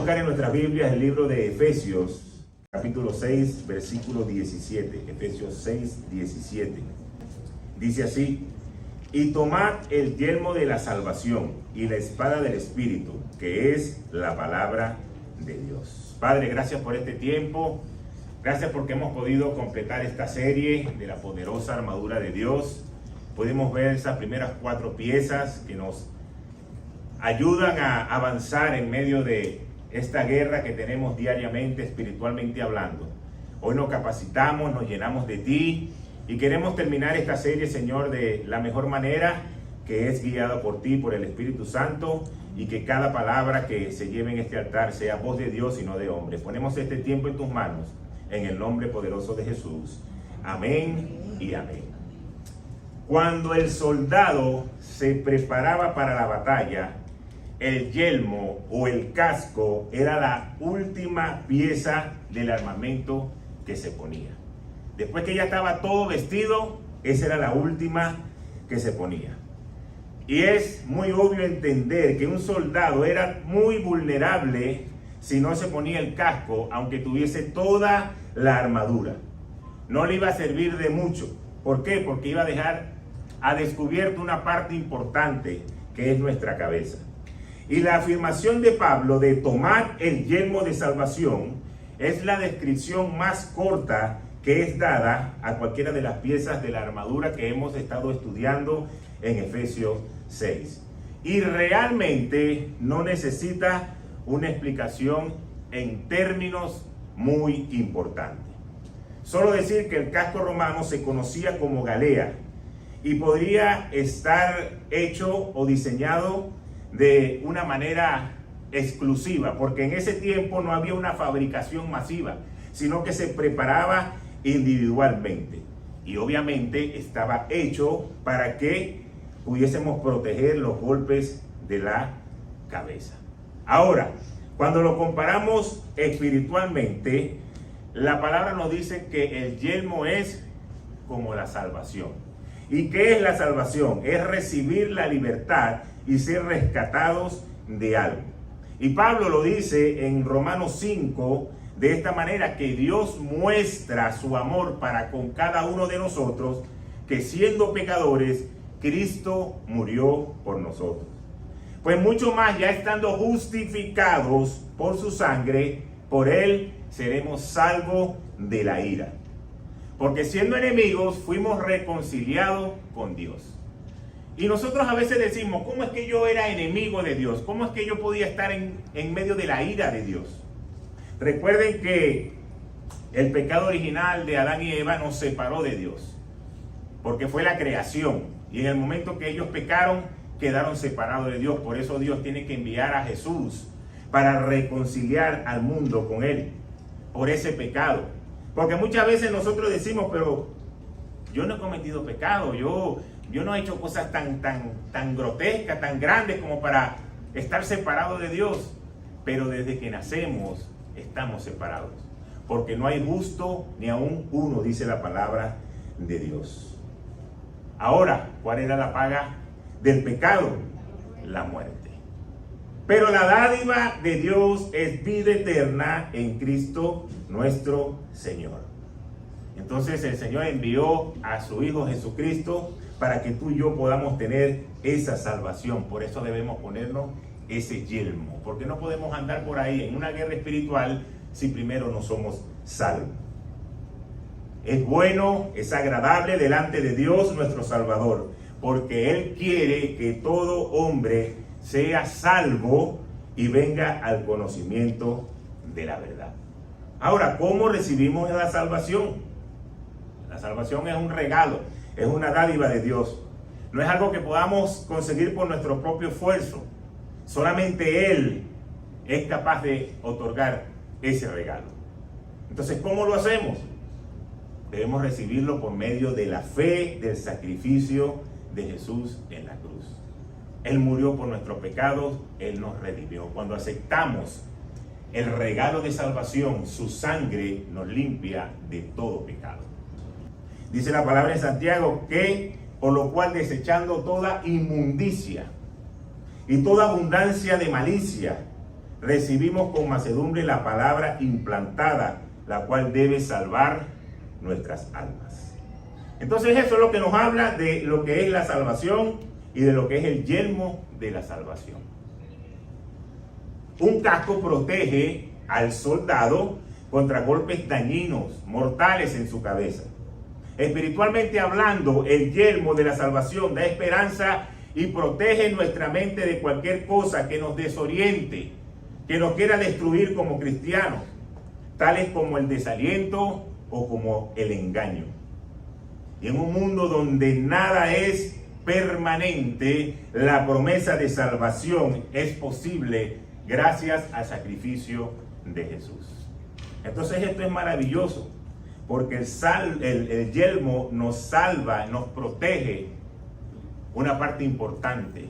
buscar en nuestras Biblias el libro de Efesios, capítulo 6, versículo 17. Efesios 6, 17. Dice así: y tomad el yelmo de la salvación y la espada del Espíritu, que es la palabra de Dios. Padre, gracias por este tiempo. Gracias porque hemos podido completar esta serie de la poderosa armadura de Dios. Podemos ver esas primeras 4 piezas que nos ayudan a avanzar en medio de esta guerra que tenemos diariamente, espiritualmente hablando. Hoy nos capacitamos, nos llenamos de ti y queremos terminar esta serie, Señor, de la mejor manera, que es guiada por ti, por el Espíritu Santo, y que cada palabra que se lleve en este altar sea voz de Dios y no de hombre. Ponemos este tiempo en tus manos, en el nombre poderoso de Jesús. Amén y amén. Cuando el soldado se preparaba para la batalla, el yelmo o el casco era la última pieza del armamento que se ponía. Después que ya estaba todo vestido, esa era la última que se ponía. Y es muy obvio entender que un soldado era muy vulnerable si no se ponía el casco, aunque tuviese toda la armadura. No le iba a servir de mucho. ¿Por qué? Porque iba a dejar a descubierto una parte importante, que es nuestra cabeza. Y la afirmación de Pablo de tomar el yelmo de salvación es la descripción más corta que es dada a cualquiera de las piezas de la armadura que hemos estado estudiando en Efesios 6. Y realmente no necesita una explicación en términos muy importantes. Solo decir que el casco romano se conocía como galea y podría estar hecho o diseñado de una manera exclusiva, porque en ese tiempo no había una fabricación masiva, sino que se preparaba individualmente. Y obviamente estaba hecho para que pudiésemos proteger los golpes de la cabeza. Ahora, cuando lo comparamos espiritualmente, la palabra nos dice que el yelmo es como la salvación. ¿Y qué es la salvación? Es recibir la libertad y ser rescatados de algo. Y Pablo lo dice en Romanos 5 de esta manera, que Dios muestra su amor para con cada uno de nosotros, que siendo pecadores, Cristo murió por nosotros. Pues mucho más, ya estando justificados por su sangre, por él seremos salvos de la ira. Porque siendo enemigos, fuimos reconciliados con Dios. Y nosotros a veces decimos, ¿cómo es que yo era enemigo de Dios? ¿Cómo es que yo podía estar en medio de la ira de Dios? Recuerden que el pecado original de Adán y Eva nos separó de Dios, porque fue la creación. Y en el momento que ellos pecaron, quedaron separados de Dios. Por eso Dios tiene que enviar a Jesús para reconciliar al mundo con él, por ese pecado. Porque muchas veces nosotros decimos, pero yo no he cometido pecado, yo no he hecho cosas tan grotescas, tan grandes como para estar separado de Dios. Pero desde que nacemos estamos separados, porque no hay justo ni aún uno, dice la palabra de Dios. Ahora, ¿cuál era la paga del pecado? La muerte. Pero la dádiva de Dios es vida eterna en Cristo nuestro Señor. Entonces el Señor envió a su Hijo Jesucristo para que tú y yo podamos tener esa salvación. Por eso debemos ponernos ese yelmo, porque no podemos andar por ahí en una guerra espiritual si primero no somos salvos. Es bueno, es agradable delante de Dios nuestro Salvador, porque Él quiere que todo hombre sea salvo y venga al conocimiento de la verdad. Ahora, ¿cómo recibimos la salvación? La salvación es un regalo, es una dádiva de Dios. No es algo que podamos conseguir por nuestro propio esfuerzo. Solamente Él es capaz de otorgar ese regalo. Entonces, ¿cómo lo hacemos? Debemos recibirlo por medio de la fe del sacrificio de Jesús en la cruz. Él murió por nuestros pecados, Él nos redimió. Cuando aceptamos el regalo de salvación, su sangre nos limpia de todo pecado. Dice la palabra de Santiago que, por lo cual, desechando toda inmundicia y toda abundancia de malicia, recibimos con mansedumbre la palabra implantada, la cual debe salvar nuestras almas. Entonces eso es lo que nos habla de lo que es la salvación y de lo que es el yelmo de la salvación. Un casco protege al soldado contra golpes dañinos, mortales en su cabeza. Espiritualmente hablando, el yelmo de la salvación da esperanza y protege nuestra mente de cualquier cosa que nos desoriente, que nos quiera destruir como cristianos, tales como el desaliento o como el engaño. Y en un mundo donde nada es permanente, la promesa de salvación es posible gracias al sacrificio de Jesús. Entonces esto es maravilloso, porque el yelmo nos salva, nos protege una parte importante.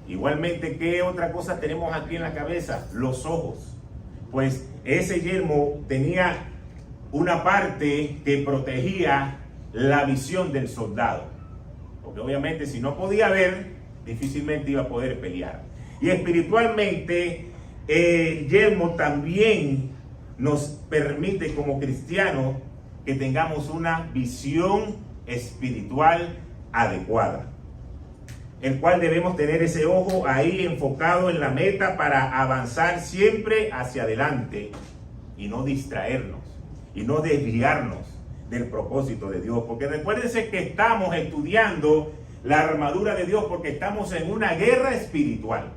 Igualmente, ¿qué otra cosa tenemos aquí en la cabeza? Los ojos. Pues ese yelmo tenía una parte que protegía la visión del soldado, porque obviamente si no podía ver, difícilmente iba a poder pelear. Y espiritualmente el yelmo también nos permite como cristianos que tengamos una visión espiritual adecuada, el cual debemos tener ese ojo ahí enfocado en la meta para avanzar siempre hacia adelante y no distraernos y no desviarnos del propósito de Dios. Porque recuérdense que estamos estudiando la armadura de Dios porque estamos en una guerra espiritual.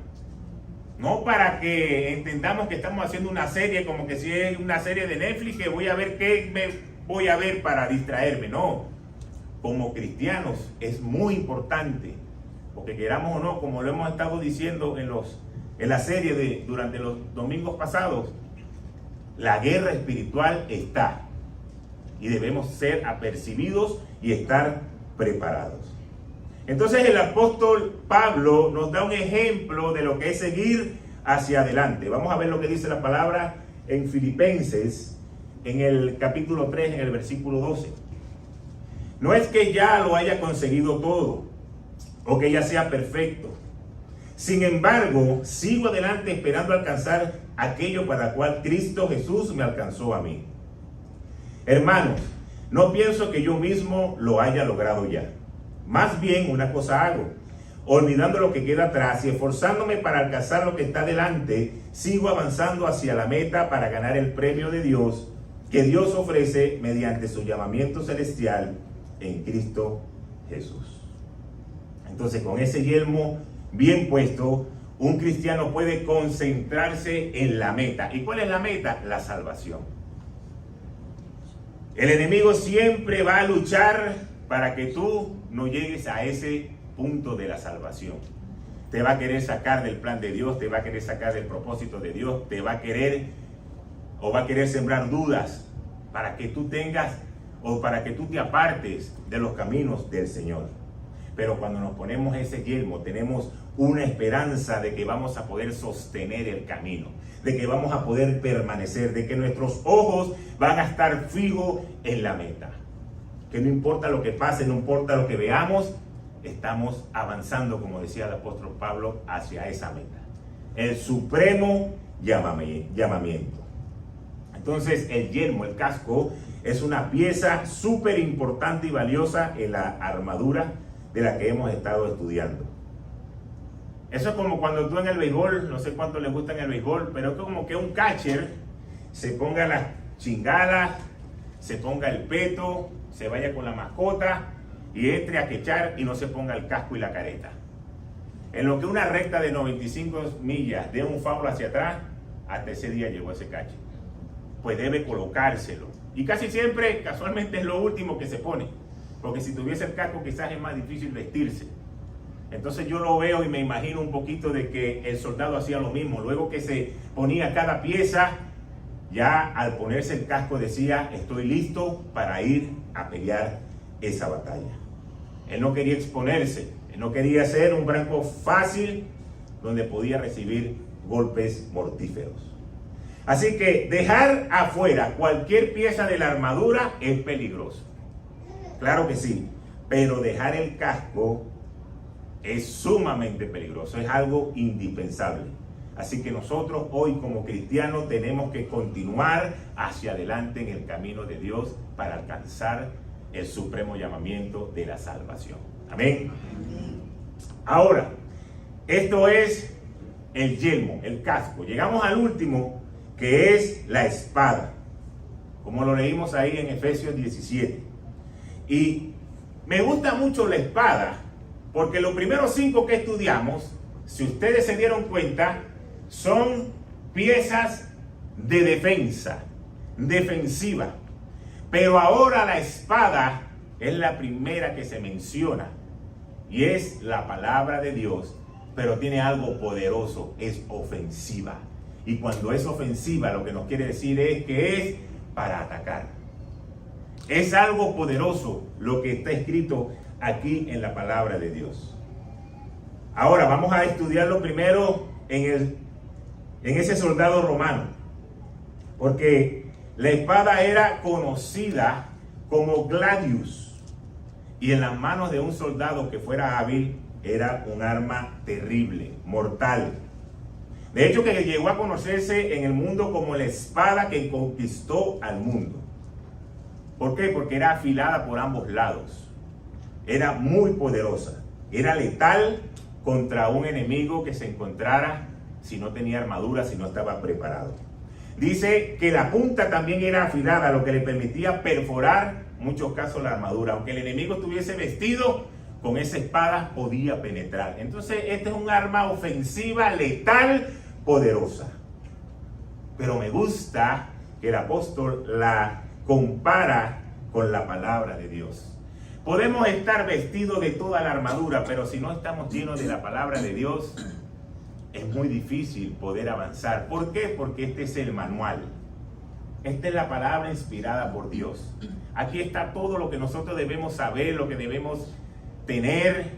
No para que entendamos que estamos haciendo una serie como que si es una serie de Netflix que voy a ver qué me voy a ver para distraerme. No, como cristianos es muy importante, porque queramos o no, como lo hemos estado diciendo en la serie durante los domingos pasados, la guerra espiritual está y debemos ser apercibidos y estar preparados. Entonces el apóstol Pablo nos da un ejemplo de lo que es seguir hacia adelante. Vamos a ver lo que dice la palabra en Filipenses, en el capítulo 3, en el versículo 12. No es que ya lo haya conseguido todo, o que ya sea perfecto. Sin embargo, sigo adelante esperando alcanzar aquello para lo cual Cristo Jesús me alcanzó a mí. Hermanos, no pienso que yo mismo lo haya logrado ya. Más bien una cosa hago, olvidando lo que queda atrás y esforzándome para alcanzar lo que está delante, sigo avanzando hacia la meta para ganar el premio de Dios que Dios ofrece mediante su llamamiento celestial en Cristo Jesús. Entonces, con ese yelmo bien puesto, un cristiano puede concentrarse en la meta. ¿Y cuál es la meta? La salvación. El enemigo siempre va a luchar para que tú no llegues a ese punto de la salvación. Te va a querer sacar del plan de Dios, te va a querer sacar del propósito de Dios, te va a querer sembrar dudas para que tú tengas o para que tú te apartes de los caminos del Señor. Pero cuando nos ponemos ese yelmo, tenemos una esperanza de que vamos a poder sostener el camino, de que vamos a poder permanecer, de que nuestros ojos van a estar fijos en la meta. Que no importa lo que pase, no importa lo que veamos, estamos avanzando, como decía el apóstol Pablo, hacia esa meta. El supremo llamamiento. Entonces, el yelmo, el casco, es una pieza súper importante y valiosa en la armadura de la que hemos estado estudiando. Eso es como cuando tú en el béisbol, no sé cuánto les gusta en el béisbol, pero es como que un catcher se ponga las chingadas, se ponga el peto, se vaya con la mascota y entre a quechar y no se ponga el casco y la careta. En lo que una recta de 95 millas de un foul hacia atrás, hasta ese día llegó ese catcher. Pues debe colocárselo. Y casi siempre, casualmente, es lo último que se pone. Porque si tuviese el casco quizás es más difícil vestirse. Entonces yo lo veo y me imagino un poquito de que el soldado hacía lo mismo. Luego que se ponía cada pieza, ya al ponerse el casco decía, estoy listo para ir a pelear esa batalla. Él no quería exponerse, él no quería ser un blanco fácil donde podía recibir golpes mortíferos. Así que dejar afuera cualquier pieza de la armadura es peligroso. Claro que sí, pero dejar el casco es sumamente peligroso, es algo indispensable. Así que nosotros hoy como cristianos tenemos que continuar hacia adelante en el camino de Dios para alcanzar el supremo llamamiento de la salvación. Amén. Ahora, esto es el yelmo, el casco. Llegamos al último, que es la espada, como lo leímos ahí en Efesios 17. Y me gusta mucho la espada, porque los primeros 5 que estudiamos, si ustedes se dieron cuenta, son piezas de defensiva. Pero ahora la espada es la primera que se menciona, y es la palabra de Dios, pero tiene algo poderoso, es ofensiva. Y cuando es ofensiva, lo que nos quiere decir es que es para atacar. Es algo poderoso lo que está escrito aquí en la palabra de Dios. Ahora vamos a estudiarlo primero en ese soldado romano, porque la espada era conocida como gladius, y en las manos de un soldado que fuera hábil era un arma terrible, mortal. De hecho, que llegó a conocerse en el mundo como la espada que conquistó al mundo. ¿Por qué? Porque era afilada por ambos lados. Era muy poderosa. Era letal contra un enemigo que se encontrara si no tenía armadura, si no estaba preparado. Dice que la punta también era afilada, lo que le permitía perforar, en muchos casos, la armadura. Aunque el enemigo estuviese vestido, con esa espada podía penetrar. Entonces, este es un arma ofensiva, letal, poderosa. Pero me gusta que el apóstol la compara con la palabra de Dios. Podemos estar vestidos de toda la armadura, pero si no estamos llenos de la palabra de Dios, es muy difícil poder avanzar. ¿Por qué? Porque este es el manual. Esta es la palabra inspirada por Dios. Aquí está todo lo que nosotros debemos saber, lo que debemos tener,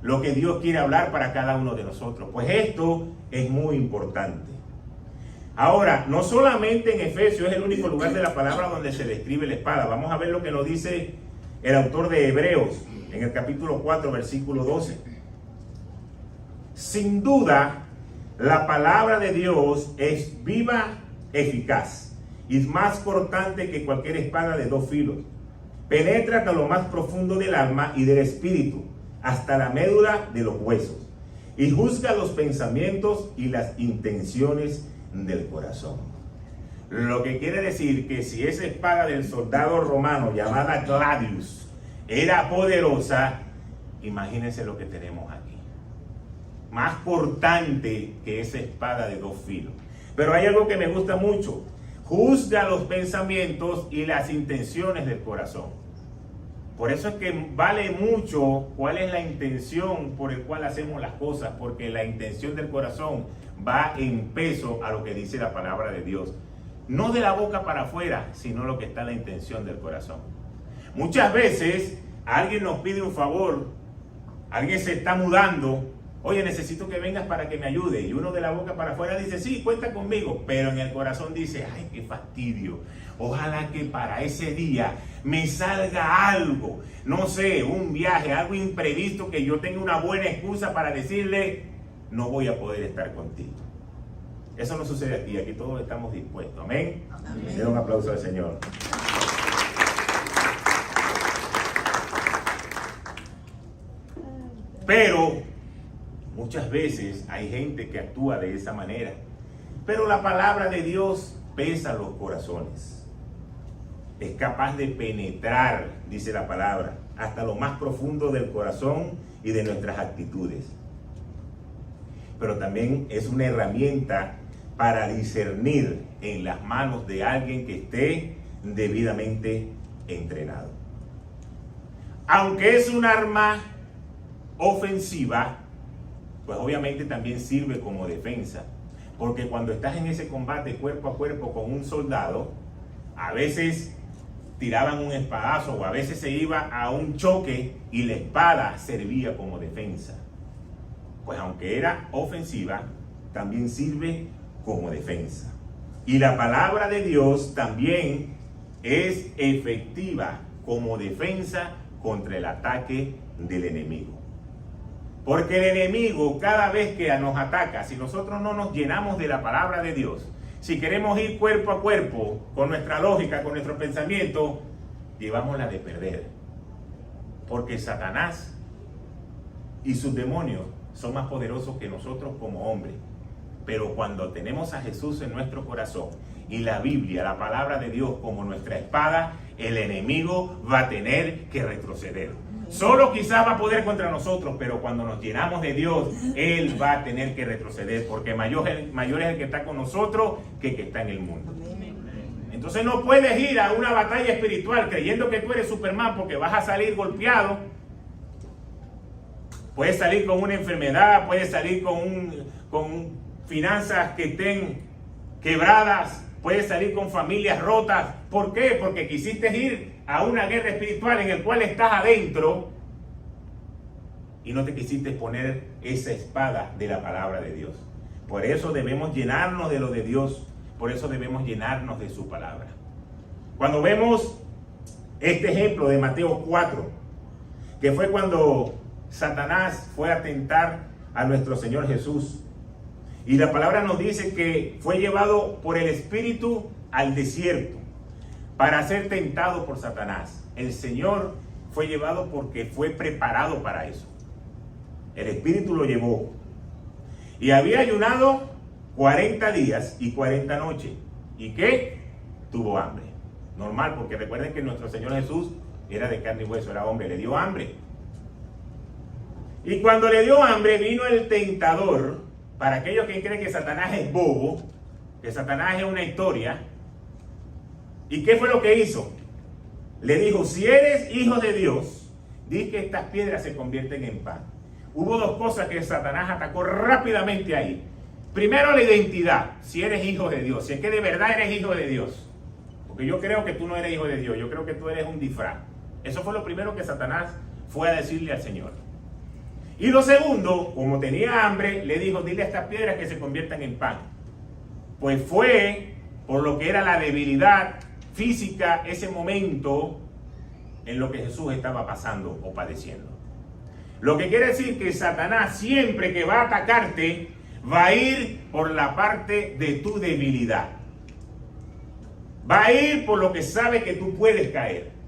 lo que Dios quiere hablar para cada uno de nosotros. Pues esto es muy importante. Ahora, no solamente en Efesios es el único lugar de la palabra donde se describe la espada. Vamos a ver lo que nos dice el autor de Hebreos en el capítulo 4, versículo 12. Sin duda, la palabra de Dios es viva, eficaz y más cortante que cualquier espada de 2 filos. Penetra hasta lo más profundo del alma y del espíritu, hasta la médula de los huesos, y juzga los pensamientos y las intenciones del corazón. Lo que quiere decir que si esa espada del soldado romano llamada gladius era poderosa, imagínense lo que tenemos aquí. Más cortante que esa espada de 2 filos. Pero hay algo que me gusta mucho. Juzga los pensamientos y las intenciones del corazón. Por eso es que vale mucho cuál es la intención por el cual hacemos las cosas, porque la intención del corazón va en peso a lo que dice la palabra de Dios. No de la boca para afuera, sino lo que está en la intención del corazón. Muchas veces alguien nos pide un favor, alguien se está mudando, oye, necesito que vengas para que me ayude. Y uno de la boca para afuera dice, sí, cuenta conmigo. Pero en el corazón dice, ay, qué fastidio. Ojalá que para ese día me salga algo. No sé, un viaje, algo imprevisto, que yo tenga una buena excusa para decirle, no voy a poder estar contigo. Eso no sucede aquí. Aquí todos estamos dispuestos. Amén. Amén. Den un aplauso al Señor. Pero muchas veces hay gente que actúa de esa manera. Pero la palabra de Dios pesa los corazones. Es capaz de penetrar, dice la palabra, hasta lo más profundo del corazón y de nuestras actitudes. Pero también es una herramienta para discernir en las manos de alguien que esté debidamente entrenado. Aunque es un arma ofensiva, pues obviamente también sirve como defensa, porque cuando estás en ese combate cuerpo a cuerpo con un soldado, a veces tiraban un espadazo o a veces se iba a un choque y la espada servía como defensa. Pues aunque era ofensiva, también sirve como defensa. Y la palabra de Dios también es efectiva como defensa contra el ataque del enemigo. Porque el enemigo, cada vez que nos ataca, si nosotros no nos llenamos de la palabra de Dios, si queremos ir cuerpo a cuerpo con nuestra lógica, con nuestro pensamiento, llevamos la de perder. Porque Satanás y sus demonios son más poderosos que nosotros como hombres. Pero cuando tenemos a Jesús en nuestro corazón y la Biblia, la palabra de Dios como nuestra espada, el enemigo va a tener que retroceder. Solo quizás va a poder contra nosotros, pero cuando nos llenamos de Dios, Él va a tener que retroceder, porque mayor es el que está con nosotros que el que está en el mundo. Entonces no puedes ir a una batalla espiritual creyendo que tú eres Superman porque vas a salir golpeado. Puedes salir con una enfermedad, puedes salir con finanzas que estén quebradas, puedes salir con familias rotas. ¿Por qué? Porque quisiste ir a una guerra espiritual en la cual estás adentro y no te quisiste poner esa espada de la palabra de Dios. Por eso debemos llenarnos de lo de Dios, por eso debemos llenarnos de su palabra. Cuando vemos este ejemplo de Mateo 4, que fue cuando Satanás fue a tentar a nuestro Señor Jesús, y la palabra nos dice que fue llevado por el Espíritu al desierto para ser tentado por Satanás. El Señor fue llevado porque fue preparado para eso. El Espíritu lo llevó. Y había ayunado 40 días y 40 noches. ¿Y qué? Tuvo hambre. Normal, porque recuerden que nuestro Señor Jesús era de carne y hueso, era hombre, le dio hambre. Y cuando le dio hambre, vino el tentador. Para aquellos que creen que Satanás es bobo, que Satanás es una historia. ¿Y qué fue lo que hizo? Le dijo, si eres hijo de Dios, di que estas piedras se convierten en pan. Hubo dos cosas que Satanás atacó rápidamente ahí. Primero, la identidad, si eres hijo de Dios, si es que de verdad eres hijo de Dios. Porque yo creo que tú no eres hijo de Dios, yo creo que tú eres un disfraz. Eso fue lo primero que Satanás fue a decirle al Señor. Y lo segundo, como tenía hambre, le dijo, dile a estas piedras que se conviertan en pan. Pues fue por lo que era la debilidad física, ese momento en lo que Jesús estaba pasando o padeciendo. Lo que quiere decir que Satanás siempre que va a atacarte, va a ir por la parte de tu debilidad. Va a ir por lo que sabe que tú puedes caer.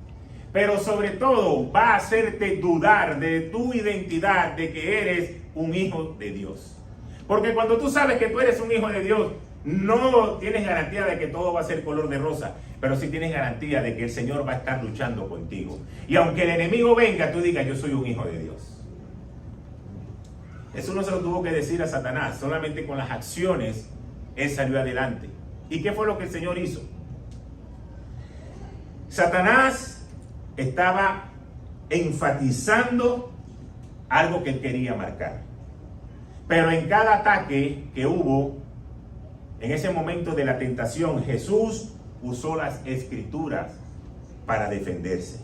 Pero sobre todo va a hacerte dudar de tu identidad, de que eres un hijo de Dios. Porque cuando tú sabes que tú eres un hijo de Dios, no tienes garantía de que todo va a ser color de rosa, pero sí tienes garantía de que el Señor va a estar luchando contigo. Y aunque el enemigo venga, tú digas, yo soy un hijo de Dios. Eso no se lo tuvo que decir a Satanás, solamente con las acciones él salió adelante. ¿Y qué fue lo que el Señor hizo? Satanás estaba enfatizando algo que él quería marcar. Pero en cada ataque que hubo, en ese momento de la tentación, Jesús usó las escrituras para defenderse.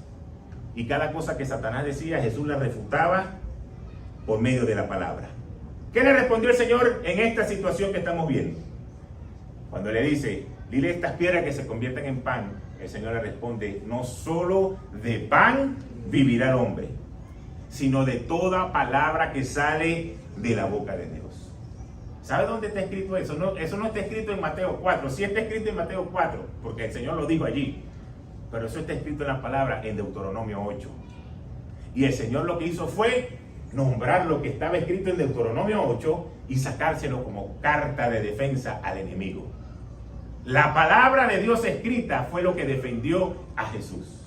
Y cada cosa que Satanás decía, Jesús la refutaba por medio de la palabra. ¿Qué le respondió el Señor en esta situación que estamos viendo? Cuando le dice, dile estas piedras que se conviertan en pan, el Señor le responde, no solo de pan vivirá el hombre, sino de toda palabra que sale de la boca de Dios. ¿Sabe dónde está escrito eso? No, eso no está escrito en Mateo 4. Sí está escrito en Mateo 4, porque el Señor lo dijo allí. Pero eso está escrito en la palabra en Deuteronomio 8. Y el Señor lo que hizo fue nombrar lo que estaba escrito en Deuteronomio 8 y sacárselo como carta de defensa al enemigo. La palabra de Dios escrita fue lo que defendió a Jesús.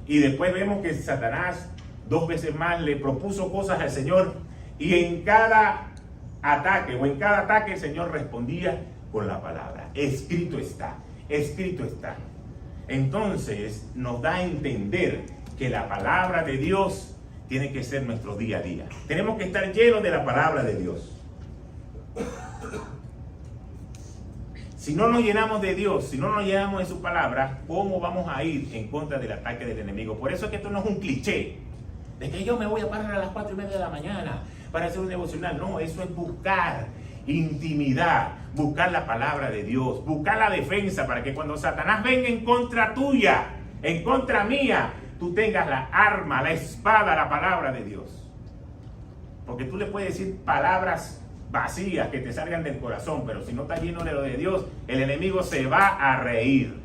Y después vemos que Satanás 2 veces más le propuso cosas al Señor, y en cada ataque el Señor respondía con la palabra. Escrito está, escrito está. Entonces nos da a entender que la palabra de Dios tiene que ser nuestro día a día. Tenemos que estar llenos de la palabra de Dios. Si no nos llenamos de Dios, si no nos llenamos de su palabra, ¿cómo vamos a ir en contra del ataque del enemigo? Por eso es que esto no es un cliché, de que yo me voy a parar a las 4:30 de la mañana para hacer un devocional. No, eso es buscar intimidad, buscar la palabra de Dios, buscar la defensa para que cuando Satanás venga en contra tuya, en contra mía, tú tengas la arma, la espada, la palabra de Dios. Porque tú le puedes decir palabras vacías que te salgan del corazón, pero si no está lleno de lo de Dios, el enemigo se va a reír.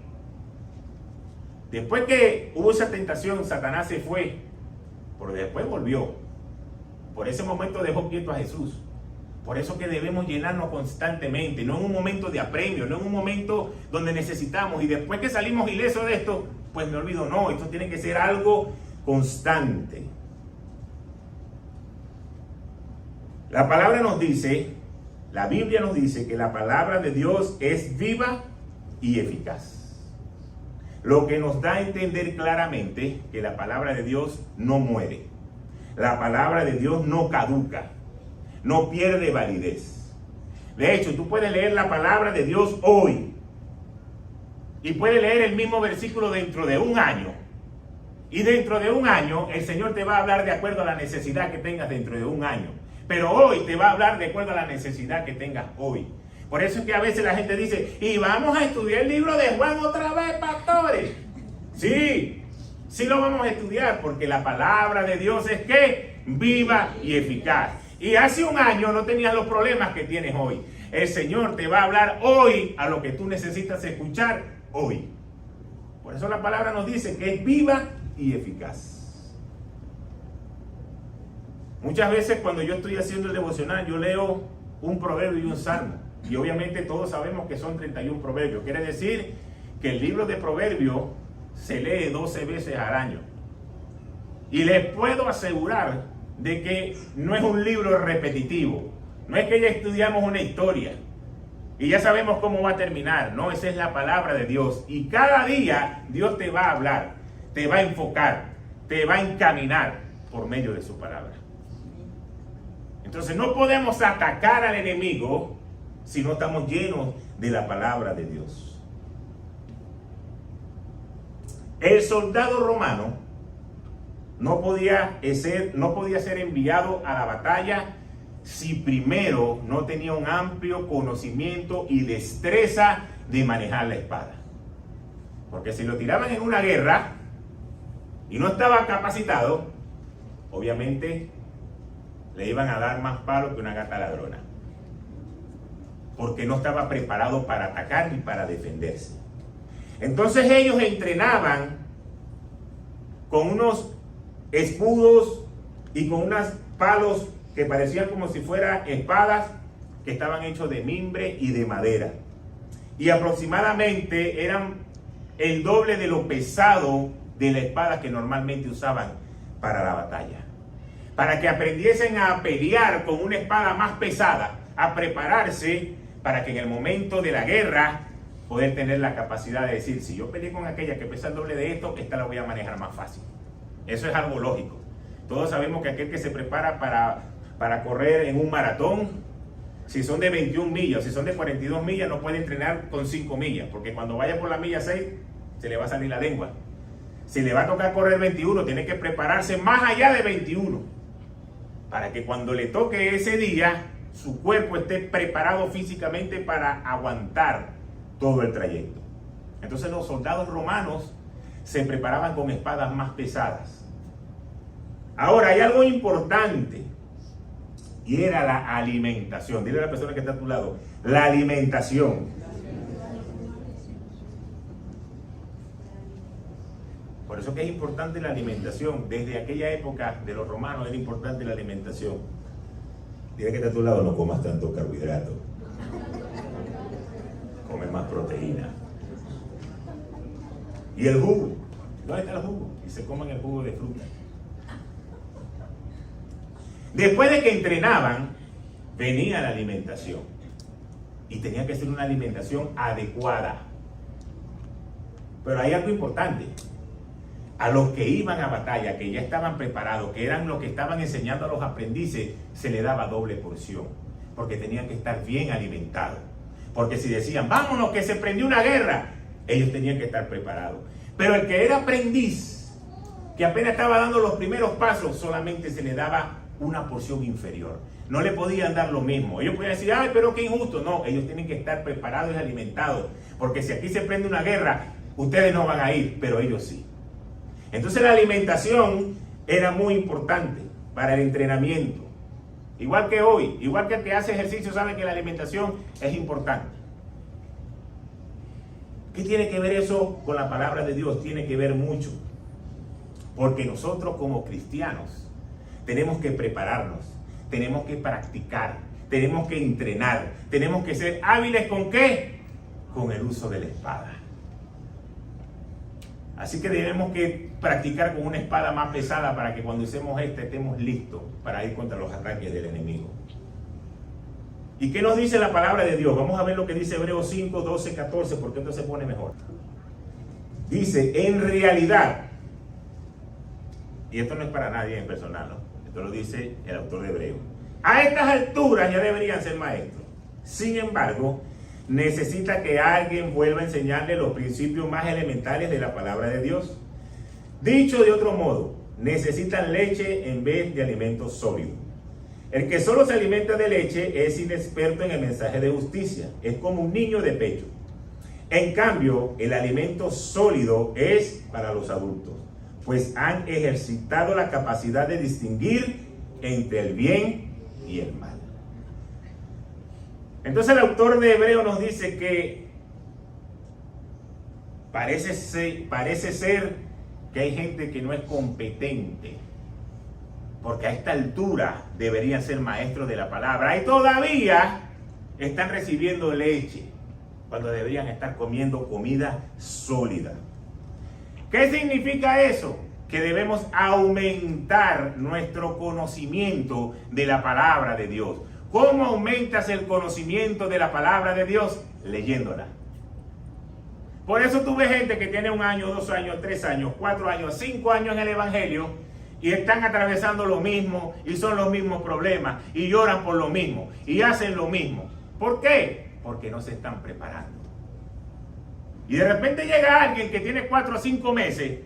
Después que hubo esa tentación, Satanás se fue, pero después volvió. Por ese momento dejó quieto a Jesús. Por eso que debemos llenarnos constantemente, no en un momento de apremio, no en un momento donde necesitamos. Y después que salimos ilesos de esto, pues me olvido. No, esto tiene que ser algo constante. La palabra nos dice, la Biblia nos dice que la palabra de Dios es viva y eficaz. Lo que nos da a entender claramente que la palabra de Dios no muere. La palabra de Dios no caduca, no pierde validez. De hecho, tú puedes leer la palabra de Dios hoy y puedes leer el mismo versículo dentro de un año. Y dentro de un año el Señor te va a hablar de acuerdo a la necesidad que tengas dentro de un año. Pero hoy te va a hablar de acuerdo a la necesidad que tengas hoy. Por eso es que a veces la gente dice, y vamos a estudiar el libro de Juan otra vez, pastores. Sí, sí lo vamos a estudiar porque la palabra de Dios es que viva y eficaz. Y hace un año no tenías los problemas que tienes hoy. El Señor te va a hablar hoy a lo que tú necesitas escuchar hoy. Por eso la palabra nos dice que es viva y eficaz. Muchas veces cuando yo estoy haciendo el devocional, yo leo un proverbio y un salmo. Y obviamente todos sabemos que son 31 proverbios. Quiere decir que el libro de proverbios se lee 12 veces al año. Y les puedo asegurar de que no es un libro repetitivo. No es que ya estudiamos una historia y ya sabemos cómo va a terminar. No, esa es la palabra de Dios. Y cada día Dios te va a hablar, te va a enfocar, te va a encaminar por medio de su palabra. Entonces no podemos atacar al enemigo si no estamos llenos de la palabra de Dios. El soldado romano no podía ser enviado a la batalla si primero no tenía un amplio conocimiento y destreza de manejar la espada. Porque si lo tiraban en una guerra y no estaba capacitado, obviamente le iban a dar más palos que una gata ladrona. Porque no estaba preparado para atacar ni para defenderse. Entonces ellos entrenaban con unos escudos y con unos palos que parecían como si fueran espadas que estaban hechos de mimbre y de madera. Y aproximadamente eran el doble de lo pesado de la espada que normalmente usaban para la batalla. Para que aprendiesen a pelear con una espada más pesada, a prepararse para que en el momento de la guerra poder tener la capacidad de decir, si yo peleé con aquella que pesa el doble de esto, esta la voy a manejar más fácil. Eso es algo lógico. Todos sabemos que aquel que se prepara para correr en un maratón, si son de 21 millas, si son de 42 millas, no puede entrenar con 5 millas, porque cuando vaya por la milla 6, se le va a salir la lengua. Si le va a tocar correr 21, tiene que prepararse más allá de 21, para que cuando le toque ese día, su cuerpo esté preparado físicamente para aguantar todo el trayecto. Entonces los soldados romanos se preparaban con espadas más pesadas. Ahora hay algo importante y era la alimentación. Dile a la persona que está a tu lado, la alimentación. Por eso que es importante la alimentación. Desde aquella época de los romanos era importante la alimentación. Dile que está a tu lado, no comas tanto carbohidrato. Come más proteína. Y el jugo. ¿Dónde está el jugo? Y se coman el jugo de fruta. Después de que entrenaban, venía la alimentación. Y tenía que ser una alimentación adecuada. Pero hay algo importante. A los que iban a batalla, que ya estaban preparados, que eran los que estaban enseñando a los aprendices, se le daba doble porción. Porque tenían que estar bien alimentados. Porque si decían, vámonos, que se prendió una guerra, ellos tenían que estar preparados. Pero el que era aprendiz, que apenas estaba dando los primeros pasos, solamente se le daba una porción inferior. No le podían dar lo mismo. Ellos podían decir, ay, pero qué injusto. No, ellos tienen que estar preparados y alimentados. Porque si aquí se prende una guerra, ustedes no van a ir, pero ellos sí. Entonces la alimentación era muy importante para el entrenamiento. Igual que hoy, igual que el que hace ejercicio sabe que la alimentación es importante. ¿Qué tiene que ver eso con la palabra de Dios? Tiene que ver mucho. Porque nosotros como cristianos tenemos que prepararnos, tenemos que practicar, tenemos que entrenar, tenemos que ser hábiles ¿con qué? Con el uso de la espada. Así que debemos que practicar con una espada más pesada para que cuando usemos esta estemos listos para ir contra los ataques del enemigo. ¿Y qué nos dice la palabra de Dios? Vamos a ver lo que dice Hebreos 5, 12, 14, porque esto se pone mejor. Dice, en realidad, y esto no es para nadie en personal, ¿no? Esto lo dice el autor de Hebreos. A estas alturas ya deberían ser maestros. Sin embargo, necesita que alguien vuelva a enseñarle los principios más elementales de la palabra de Dios. Dicho de otro modo, necesitan leche en vez de alimentos sólidos. El que solo se alimenta de leche es inexperto en el mensaje de justicia. Es como un niño de pecho. En cambio, el alimento sólido es para los adultos, pues han ejercitado la capacidad de distinguir entre el bien y el mal. Entonces el autor de Hebreo nos dice que parece ser que hay gente que no es competente, porque a esta altura deberían ser maestros de la palabra y todavía están recibiendo leche cuando deberían estar comiendo comida sólida. ¿Qué significa eso? Que debemos aumentar nuestro conocimiento de la palabra de Dios. ¿Cómo aumentas el conocimiento de la palabra de Dios? Leyéndola. Por eso tú ves gente que tiene 1 año, 2 años, 3 años, 4 años, 5 años en el Evangelio y están atravesando lo mismo y son los mismos problemas y lloran por lo mismo y hacen lo mismo. ¿Por qué? Porque no se están preparando. Y de repente llega alguien que tiene 4 o 5 meses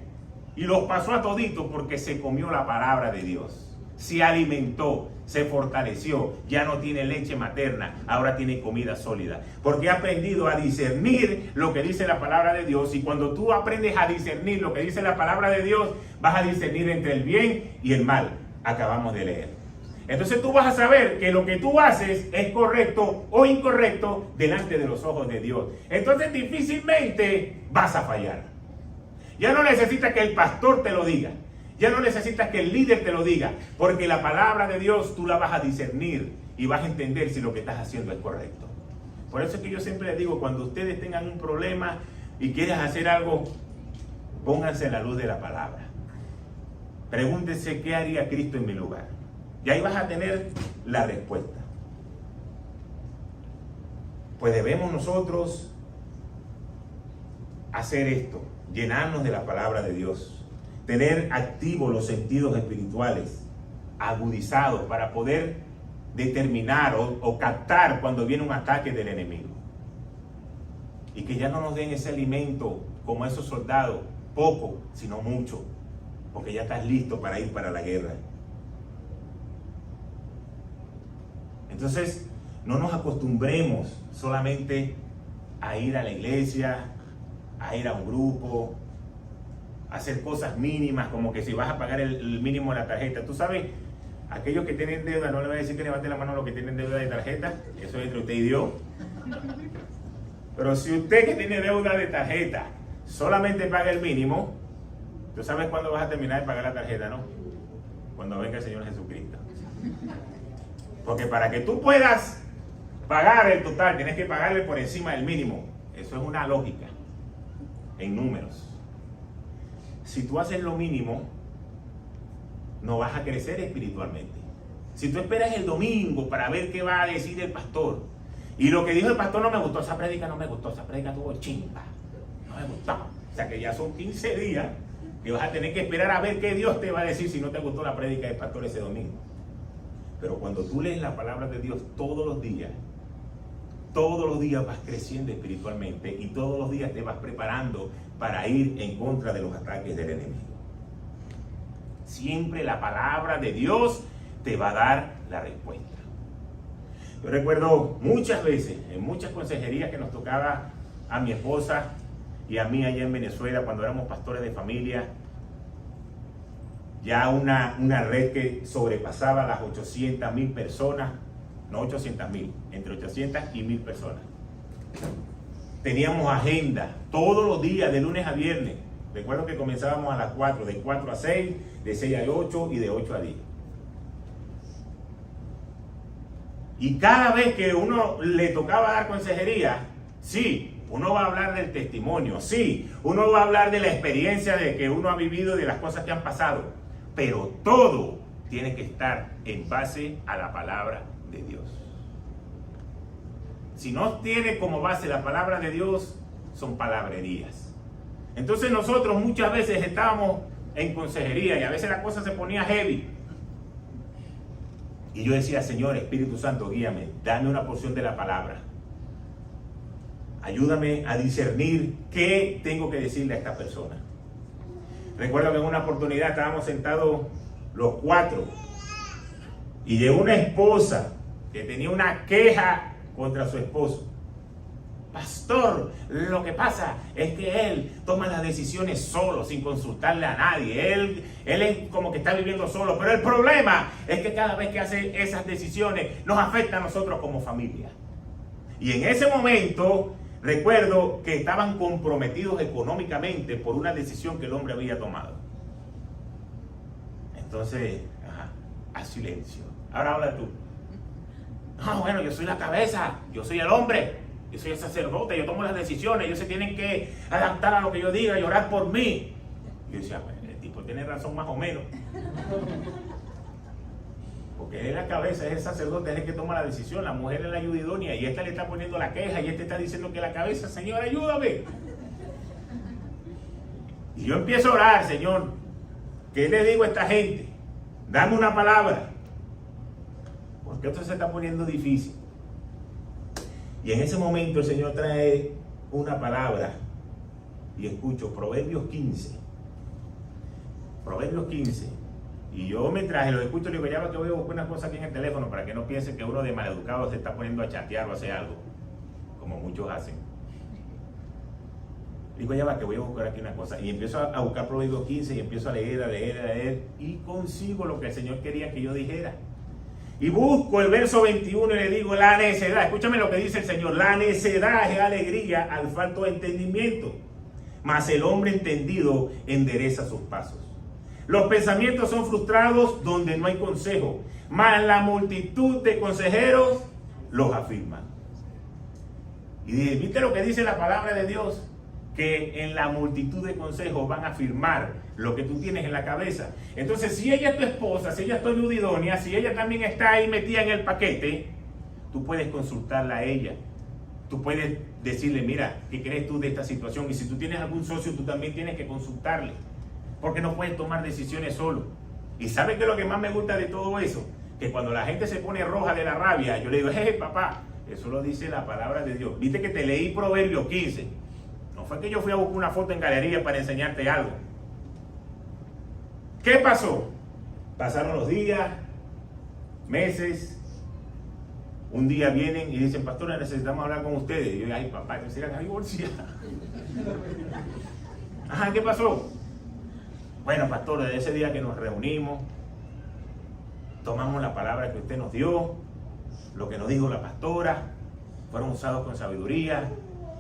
y los pasó a toditos porque se comió la palabra de Dios. Se alimentó, se fortaleció, ya no tiene leche materna, ahora tiene comida sólida. Porque ha aprendido a discernir lo que dice la palabra de Dios. Y cuando tú aprendes a discernir lo que dice la palabra de Dios, vas a discernir entre el bien y el mal. Acabamos de leer. Entonces tú vas a saber que lo que tú haces es correcto o incorrecto delante de los ojos de Dios. Entonces difícilmente vas a fallar. Ya no necesitas que el pastor te lo diga. Ya no necesitas que el líder te lo diga, porque la palabra de Dios tú la vas a discernir y vas a entender si lo que estás haciendo es correcto. Por eso es que yo siempre les digo, cuando ustedes tengan un problema y quieran hacer algo, pónganse en la luz de la palabra. Pregúntense qué haría Cristo en mi lugar. Y ahí vas a tener la respuesta. Pues debemos nosotros hacer esto, llenarnos de la palabra de Dios. Tener activos los sentidos espirituales, agudizados para poder determinar o captar cuando viene un ataque del enemigo. Y que ya no nos den ese alimento como esos soldados, poco, sino mucho, porque ya estás listo para ir para la guerra. Entonces, no nos acostumbremos solamente a ir a la iglesia, a ir a un grupo, hacer cosas mínimas, como que si vas a pagar el mínimo de la tarjeta. Tú sabes, aquellos que tienen deuda, no le voy a decir que levante la mano a los que tienen deuda de tarjeta, eso es entre usted y Dios. Pero si usted que tiene deuda de tarjeta solamente paga el mínimo, tú sabes cuándo vas a terminar de pagar la tarjeta, ¿no? Cuando venga el Señor Jesucristo. Porque para que tú puedas pagar el total, tienes que pagarle por encima del mínimo. Eso es una lógica en números. Si tú haces lo mínimo, no vas a crecer espiritualmente. Si tú esperas el domingo para ver qué va a decir el pastor, y lo que dijo el pastor no me gustó, esa prédica no me gustó, esa prédica tuvo chimba, no me gustó. O sea que ya son 15 días que vas a tener que esperar a ver qué Dios te va a decir si no te gustó la prédica del pastor ese domingo. Pero cuando tú lees la palabra de Dios todos los días vas creciendo espiritualmente y todos los días te vas preparando para ir en contra de los ataques del enemigo. Siempre la palabra de Dios te va a dar la respuesta. Yo recuerdo muchas veces, en muchas consejerías que nos tocaba a mi esposa y a mí allá en Venezuela, cuando éramos pastores de familia, ya una red que sobrepasaba las 800,000 personas, no 800,000, entre 800 y 1,000 personas. Teníamos agenda todos los días, de lunes a viernes. Recuerdo que comenzábamos a las 4, de 4 a 6, de 6 a 8 y de 8 a 10. Y cada vez que uno le tocaba dar consejería, sí, uno va a hablar del testimonio, sí, uno va a hablar de la experiencia de que uno ha vivido, de las cosas que han pasado, pero todo tiene que estar en base a la palabra de Dios. Si no tiene como base la palabra de Dios, son palabrerías. Entonces nosotros muchas veces estábamos en consejería y a veces la cosa se ponía heavy. Y yo decía, Señor, Espíritu Santo, guíame, dame una porción de la palabra. Ayúdame a discernir qué tengo que decirle a esta persona. Recuerdo que en una oportunidad estábamos sentados los 4 y llegó una esposa que tenía una queja contra su esposo. Pastor, lo que pasa es que él toma las decisiones solo, sin consultarle a nadie. Él es como que está viviendo solo, pero el problema es que cada vez que hace esas decisiones nos afecta a nosotros como familia. Y en ese momento recuerdo que estaban comprometidos económicamente por una decisión que el hombre había tomado. Entonces, a silencio. Ahora habla tú. No, bueno, yo soy la cabeza, yo soy el hombre. Yo soy el sacerdote, yo tomo las decisiones, ellos se tienen que adaptar a lo que yo diga y orar por mí. Y yo decía, bueno, el tipo tiene razón más o menos. Porque él es la cabeza, es el sacerdote, es el que toma la decisión, la mujer es la ayuda idónea y esta le está poniendo la queja y este está diciendo que la cabeza, Señor, ayúdame. Y yo empiezo a orar, Señor, ¿qué le digo a esta gente? Dame una palabra. Porque esto se está poniendo difícil. Y en ese momento el Señor trae una palabra y escucho Proverbios 15. Proverbios 15. Y yo mientras lo escucho le digo, ya va que voy a buscar una cosa aquí en el teléfono para que no piense que uno de maleducado se está poniendo a chatear o a hacer algo, como muchos hacen. Digo, ya va que voy a buscar aquí una cosa. Y empiezo a buscar Proverbios 15 y empiezo a leer y consigo lo que el Señor quería que yo dijera. Y busco el verso 21 y le digo, la necedad, escúchame lo que dice el Señor, la necedad es alegría al falto de entendimiento, mas el hombre entendido endereza sus pasos. Los pensamientos son frustrados donde no hay consejo, mas la multitud de consejeros los afirman. Y dije, ¿viste lo que dice la palabra de Dios? Que en la multitud de consejos van a afirmar lo que tú tienes en la cabeza. Entonces, si ella es tu esposa, si ella es tu ayuda idónea, si ella también está ahí metida en el paquete, tú puedes consultarla a ella. Tú puedes decirle, mira, ¿qué crees tú de esta situación? Y si tú tienes algún socio, tú también tienes que consultarle. Porque no puedes tomar decisiones solo. Y ¿sabes qué es lo que más me gusta de todo eso? Que cuando la gente se pone roja de la rabia, yo le digo, hey, papá, eso lo dice la palabra de Dios. Viste que te leí Proverbios 15. No fue que yo fui a buscar una foto en galería para enseñarte algo. ¿Qué pasó? Pasaron los días, meses. Un día vienen y dicen, pastora, necesitamos hablar con ustedes. Y yo digo, ay, papá, que se la divorcia. Ajá, ¿qué pasó? Bueno, pastor, desde ese día que nos reunimos, tomamos la palabra que usted nos dio, lo que nos dijo la pastora, fueron usados con sabiduría.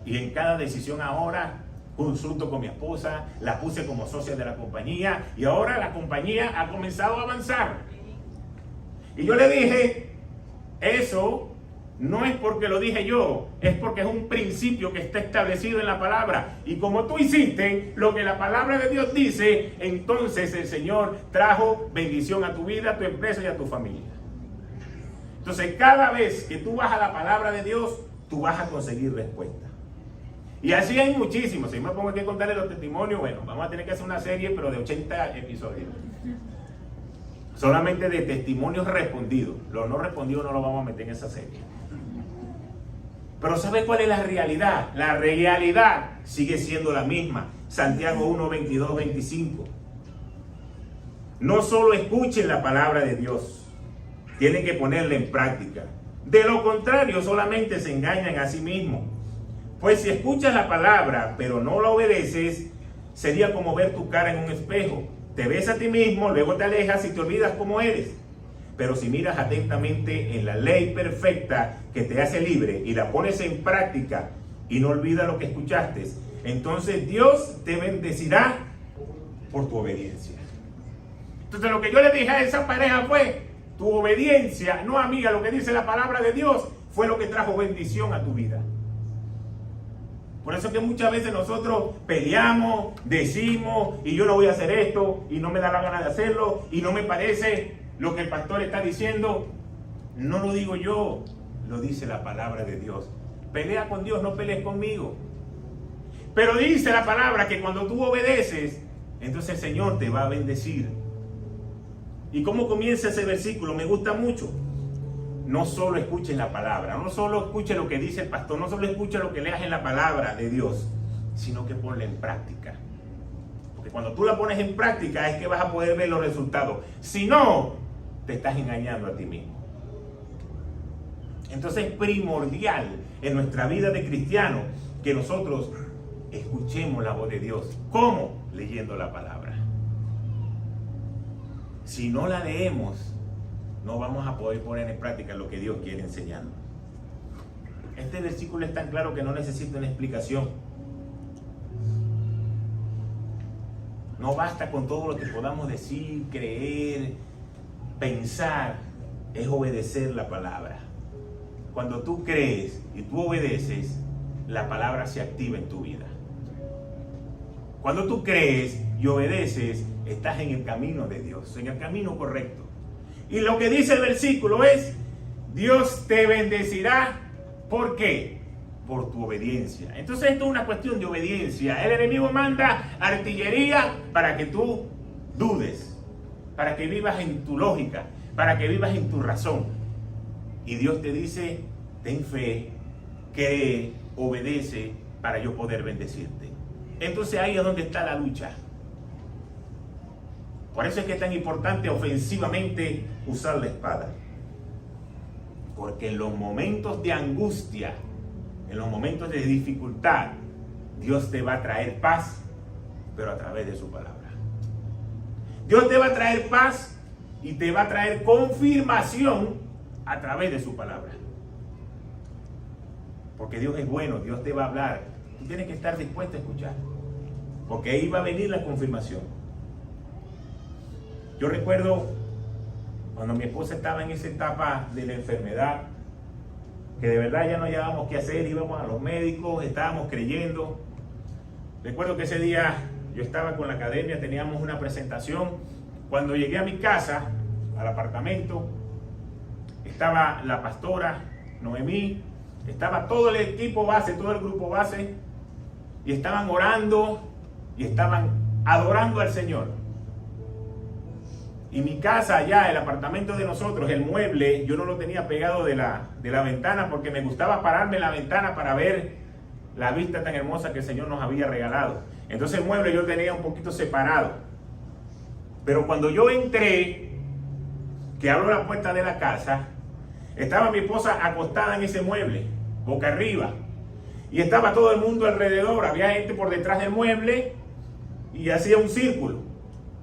Y en cada decisión ahora consulto con mi esposa, la puse como socia de la compañía y ahora la compañía ha comenzado a avanzar. Y yo le dije, eso no es porque lo dije yo, es porque es un principio que está establecido en la palabra. Y como tú hiciste lo que la palabra de Dios dice, entonces el Señor trajo bendición a tu vida, a tu empresa y a tu familia. Entonces cada vez que tú vas a la palabra de Dios, tú vas a conseguir respuesta. Y así hay muchísimos. Si me pongo aquí a contarles los testimonios, bueno, vamos a tener que hacer una serie, pero de 80 episodios. Solamente de testimonios respondidos. Los no respondidos no los vamos a meter en esa serie. Pero ¿sabe cuál es la realidad? La realidad sigue siendo la misma. Santiago 1, 22, 25. No solo escuchen la palabra de Dios, tienen que ponerla en práctica. De lo contrario, solamente se engañan a sí mismos. Pues si escuchas la palabra, pero no la obedeces, sería como ver tu cara en un espejo. Te ves a ti mismo, luego te alejas y te olvidas cómo eres. Pero si miras atentamente en la ley perfecta que te hace libre y la pones en práctica y no olvidas lo que escuchaste, entonces Dios te bendecirá por tu obediencia. Entonces lo que yo le dije a esa pareja fue: tu obediencia, no amiga, lo que dice la palabra de Dios, fue lo que trajo bendición a tu vida. Por eso que muchas veces nosotros peleamos, decimos, y yo no voy a hacer esto, y no me da la gana de hacerlo, y no me parece lo que el pastor está diciendo. No lo digo yo, lo dice la palabra de Dios. Pelea con Dios, no pelees conmigo. Pero dice la palabra que cuando tú obedeces, entonces el Señor te va a bendecir. ¿Y cómo comienza ese versículo? Me gusta mucho. No solo escuches la palabra, no solo escuches lo que dice el pastor, no solo escuches lo que leas en la palabra de Dios, sino que ponla en práctica. Porque cuando tú la pones en práctica es que vas a poder ver los resultados. Si no, te estás engañando a ti mismo. Entonces es primordial en nuestra vida de cristiano que nosotros escuchemos la voz de Dios. ¿Cómo? Leyendo la palabra. Si no la leemos, no vamos a poder poner en práctica lo que Dios quiere enseñarnos. Este versículo es tan claro que no necesita una explicación. No basta con todo lo que podamos decir, creer, pensar. Es obedecer la palabra. Cuando tú crees y tú obedeces, la palabra se activa en tu vida. Cuando tú crees y obedeces, estás en el camino de Dios, en el camino correcto. Y lo que dice el versículo es: Dios te bendecirá. ¿Por qué? Por tu obediencia. Entonces esto es una cuestión de obediencia. El enemigo manda artillería para que tú dudes, para que vivas en tu lógica, para que vivas en tu razón. Y Dios te dice: ten fe, cree, obedece para yo poder bendecirte. Entonces ahí es donde está la lucha. Por eso es que es tan importante ofensivamente usar la espada. Porque en los momentos de angustia, en los momentos de dificultad, Dios te va a traer paz, pero a través de su palabra. Dios te va a traer paz y te va a traer confirmación a través de su palabra. Porque Dios es bueno, Dios te va a hablar. Tú tienes que estar dispuesto a escuchar, porque ahí va a venir la confirmación. Yo recuerdo cuando mi esposa estaba en esa etapa de la enfermedad, que de verdad ya no hallábamos qué hacer, íbamos a los médicos, estábamos creyendo. Recuerdo que ese día yo estaba con la academia, teníamos una presentación. Cuando llegué a mi casa, al apartamento, estaba la pastora Noemí, estaba todo el equipo base, todo el grupo base, y estaban orando y estaban adorando al Señor. Y mi casa allá, el apartamento de nosotros, el mueble, yo no lo tenía pegado de la ventana porque me gustaba pararme en la ventana para ver la vista tan hermosa que el Señor nos había regalado. Entonces el mueble yo tenía un poquito separado. Pero cuando yo entré, que abro la puerta de la casa, estaba mi esposa acostada en ese mueble, boca arriba. Y estaba todo el mundo alrededor, había gente por detrás del mueble y hacía un círculo.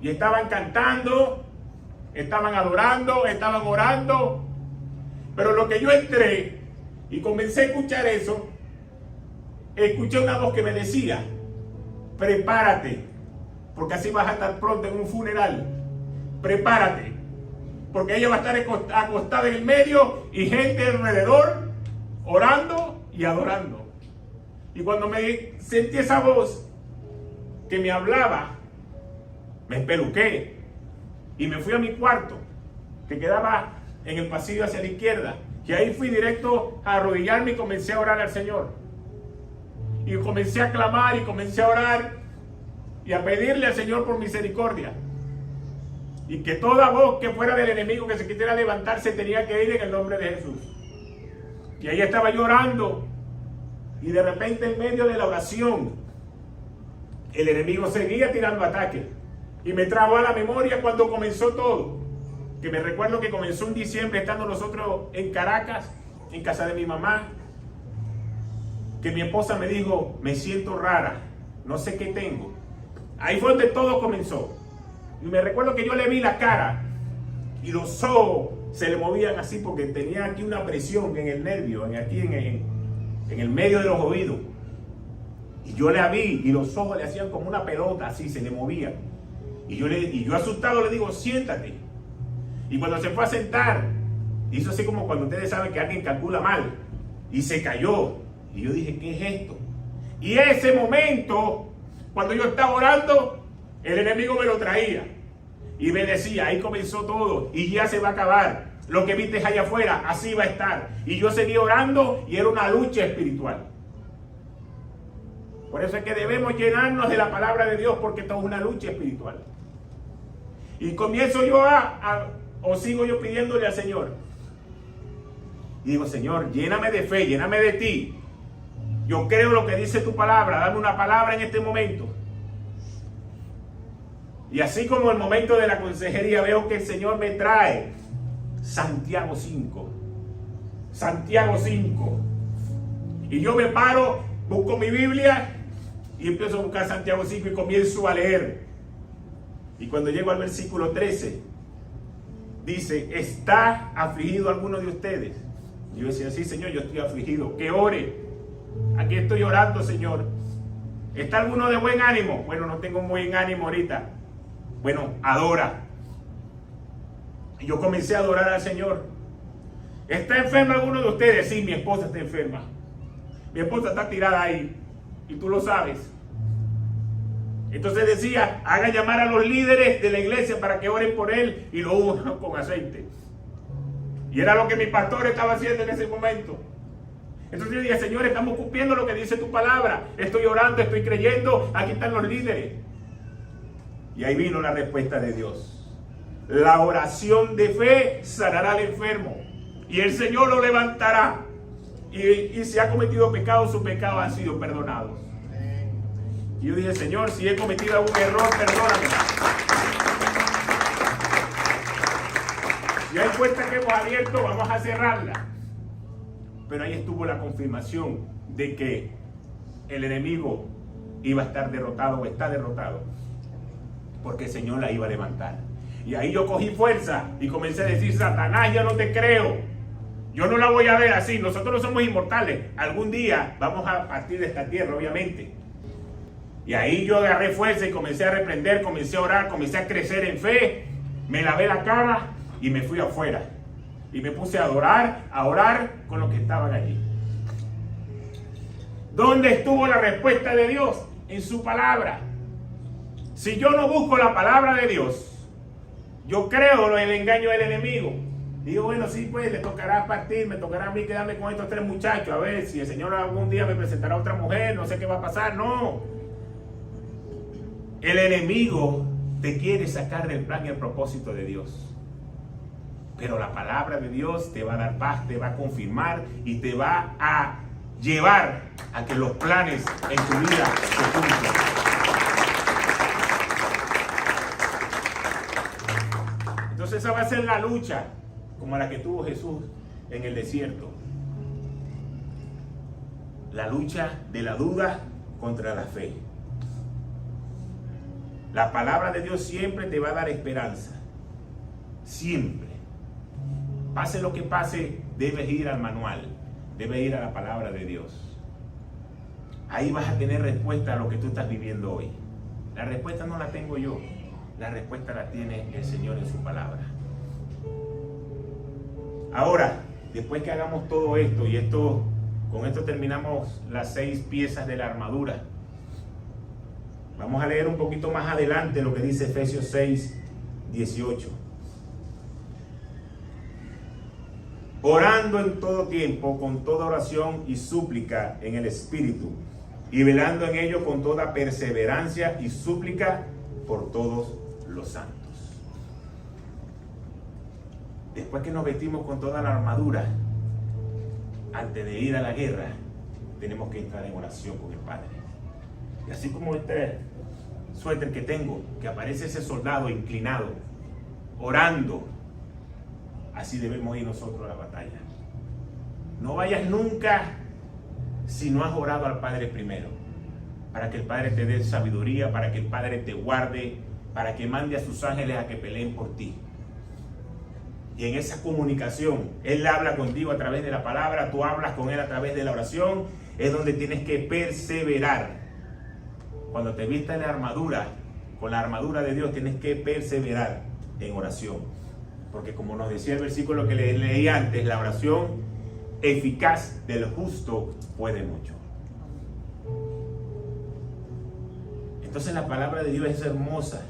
Y estaban cantando, estaban adorando, estaban orando. Pero lo que yo entré y comencé a escuchar eso, escuché una voz que me decía: prepárate, porque así vas a estar pronto en un funeral. Prepárate, porque ella va a estar acostada en el medio y gente alrededor orando y adorando. Y cuando me sentí esa voz que me hablaba, me espeluqué y me fui a mi cuarto, que quedaba en el pasillo hacia la izquierda. Y ahí fui directo a arrodillarme y comencé a orar al Señor. Y comencé a clamar y comencé a orar y a pedirle al Señor por misericordia. Y que toda voz que fuera del enemigo que se quisiera levantarse tenía que ir en el nombre de Jesús. Y ahí estaba yo orando. Y de repente, en medio de la oración, el enemigo seguía tirando ataques. Y me trajo a la memoria cuando comenzó todo. Que me recuerdo que comenzó en diciembre, estando nosotros en Caracas, en casa de mi mamá. Que mi esposa me dijo: me siento rara, no sé qué tengo. Ahí fue donde todo comenzó. Y me recuerdo que yo le vi la cara y los ojos se le movían así porque tenía aquí una presión en el nervio, aquí en el medio de los oídos. Y yo la vi y los ojos le hacían como una pelota así, se le movían. Y yo asustado le digo, siéntate. Y cuando se fue a sentar, hizo así como cuando ustedes saben que alguien calcula mal. Y se cayó. Y yo dije, ¿qué es esto? Y ese momento, cuando yo estaba orando, el enemigo me lo traía. Y me decía, ahí comenzó todo. Y ya se va a acabar. Lo que viste allá afuera, así va a estar. Y yo seguí orando y era una lucha espiritual. Por eso es que debemos llenarnos de la palabra de Dios, porque esto es una lucha espiritual. Y comienzo yo o sigo yo pidiéndole al Señor. Y digo, Señor, lléname de fe, lléname de ti. Yo creo lo que dice tu palabra, dame una palabra en este momento. Y así como el momento de la consejería, veo que el Señor me trae Santiago 5. Santiago 5. Y yo me paro, busco mi Biblia y empiezo a buscar Santiago 5 y comienzo a leer. Y cuando llego al versículo 13, dice, ¿está afligido alguno de ustedes? Y yo decía, sí, Señor, yo estoy afligido. Que ore. Aquí estoy orando, Señor. ¿Está alguno de buen ánimo? Bueno, no tengo buen ánimo ahorita. Bueno, adora. Y yo comencé a adorar al Señor. ¿Está enfermo alguno de ustedes? Sí, mi esposa está enferma. Mi esposa está tirada ahí. Y tú lo sabes. Entonces decía, haga llamar a los líderes de la iglesia para que oren por él y lo unjan con aceite. Y era lo que mi pastor estaba haciendo en ese momento. Entonces yo dije, Señor, estamos cumpliendo lo que dice tu palabra. Estoy orando, estoy creyendo, aquí están los líderes. Y ahí vino la respuesta de Dios. La oración de fe sanará al enfermo. Y el Señor lo levantará. Y si ha cometido pecado, sus pecados han sido perdonados. Y yo dije, Señor, si he cometido algún error, perdóname. Y hay puertas que hemos abierto, vamos a cerrarla. Pero ahí estuvo la confirmación de que el enemigo iba a estar derrotado o está derrotado. Porque el Señor la iba a levantar. Y ahí yo cogí fuerza y comencé a decir, Satanás, yo no te creo. Yo no la voy a ver así. Nosotros no somos inmortales. Algún día vamos a partir de esta tierra, obviamente. Y ahí yo agarré fuerza y comencé a reprender, comencé a orar, comencé a crecer en fe. Me lavé la cara y me fui afuera. Y me puse a orar con los que estaban allí. ¿Dónde estuvo la respuesta de Dios? En su palabra. Si yo no busco la palabra de Dios, yo creo en el engaño del enemigo. Digo, bueno, sí, pues le tocará partir, me tocará a mí quedarme con estos 3 muchachos. A ver, si el Señor algún día me presentará otra mujer, no sé qué va a pasar. No. El enemigo te quiere sacar del plan y el propósito de Dios. Pero la palabra de Dios te va a dar paz, te va a confirmar y te va a llevar a que los planes en tu vida se cumplan. Entonces esa va a ser la lucha como la que tuvo Jesús en el desierto. La lucha de la duda contra la fe. La palabra de Dios siempre te va a dar esperanza. Siempre. Pase lo que pase, debes ir al manual. Debes ir a la palabra de Dios. Ahí vas a tener respuesta a lo que tú estás viviendo hoy. La respuesta no la tengo yo. La respuesta la tiene el Señor en su palabra. Ahora, después que hagamos todo esto, y con esto terminamos las 6 piezas de la armadura. Vamos a leer un poquito más adelante lo que dice Efesios 6, 18. Orando en todo tiempo, con toda oración y súplica en el Espíritu, y velando en ello con toda perseverancia y súplica por todos los santos. Después que nos vestimos con toda la armadura, antes de ir a la guerra, tenemos que entrar en oración con el Padre. Y así como este suéter que tengo, que aparece ese soldado inclinado, orando, así debemos ir nosotros a la batalla. No vayas nunca si no has orado al Padre primero, para que el Padre te dé sabiduría, para que el Padre te guarde, para que mande a sus ángeles a que peleen por ti. Y en esa comunicación, Él habla contigo a través de la palabra, tú hablas con Él a través de la oración, es donde tienes que perseverar. Cuando te vistas en la armadura, con la armadura de Dios, tienes que perseverar en oración. Porque como nos decía el versículo que leí antes, la oración eficaz del justo puede mucho. Entonces la palabra de Dios es hermosa.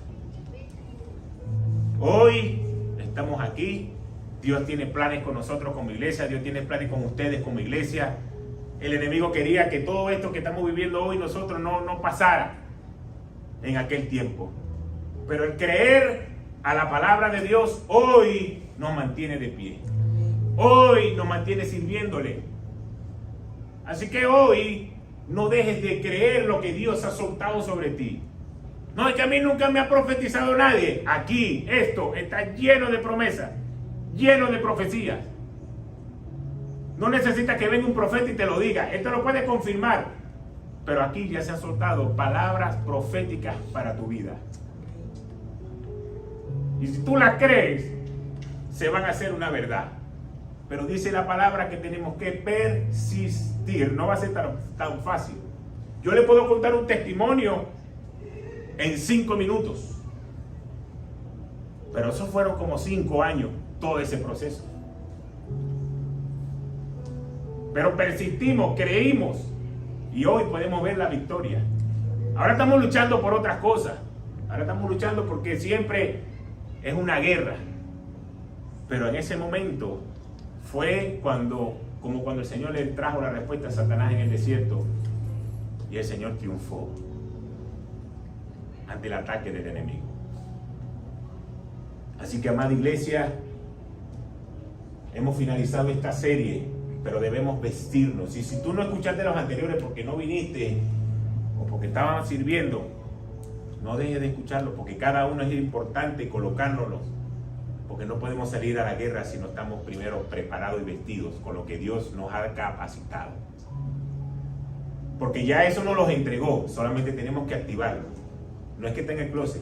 Hoy estamos aquí. Dios tiene planes con nosotros como iglesia. Dios tiene planes con ustedes como iglesia. El enemigo quería que todo esto que estamos viviendo hoy nosotros no pasara en aquel tiempo. Pero el creer a la palabra de Dios hoy nos mantiene de pie. Hoy nos mantiene sirviéndole. Así que hoy no dejes de creer lo que Dios ha soltado sobre ti. No, es que a mí nunca me ha profetizado nadie. Aquí, esto está lleno de promesas, lleno de profecías. No necesitas que venga un profeta y te lo diga. Esto lo puede confirmar. Pero aquí ya se han soltado palabras proféticas para tu vida. Y si tú las crees, se van a hacer una verdad. Pero dice la palabra que tenemos que persistir. No va a ser tan fácil. Yo le puedo contar un testimonio en 5 minutos. Pero eso fueron como 5 años, todo ese proceso. Pero persistimos, creímos. Y hoy podemos ver la victoria. Ahora estamos luchando por otras cosas. Ahora estamos luchando porque siempre es una guerra. Pero en ese momento fue como cuando el Señor le trajo la respuesta a Satanás en el desierto. Y el Señor triunfó ante el ataque del enemigo. Así que, amada iglesia, hemos finalizado esta serie, pero debemos vestirnos. Y si tú no escuchaste los anteriores porque no viniste o porque estaban sirviendo, no dejes de escucharlos, porque cada uno es importante colocárnoslos, porque no podemos salir a la guerra si no estamos primero preparados y vestidos con lo que Dios nos ha capacitado. Porque ya eso nos los entregó, solamente tenemos que activarlo. No es que esté en el closet,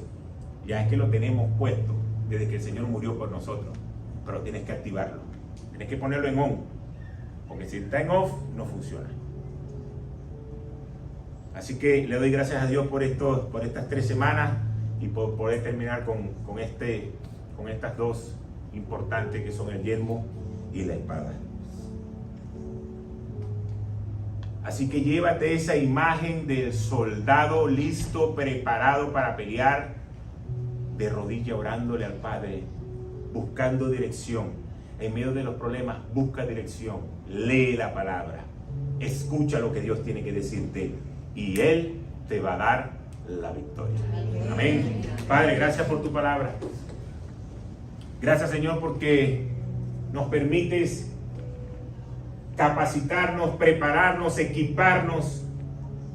ya es que lo tenemos puesto desde que el Señor murió por nosotros, pero tienes que activarlo, tienes que ponerlo en on, porque si está en off no funciona. Así que le doy gracias a Dios por estas 3 semanas y por poder terminar con estas 2 importantes que son el yelmo y la espada. Así que llévate esa imagen del soldado listo, preparado para pelear, de rodilla orándole al Padre, buscando dirección. En medio de los problemas, busca dirección, lee la palabra, escucha lo que Dios tiene que decirte y Él te va a dar la victoria. Amén. Padre, gracias por tu palabra. Gracias, Señor, porque nos permites capacitarnos, prepararnos, equiparnos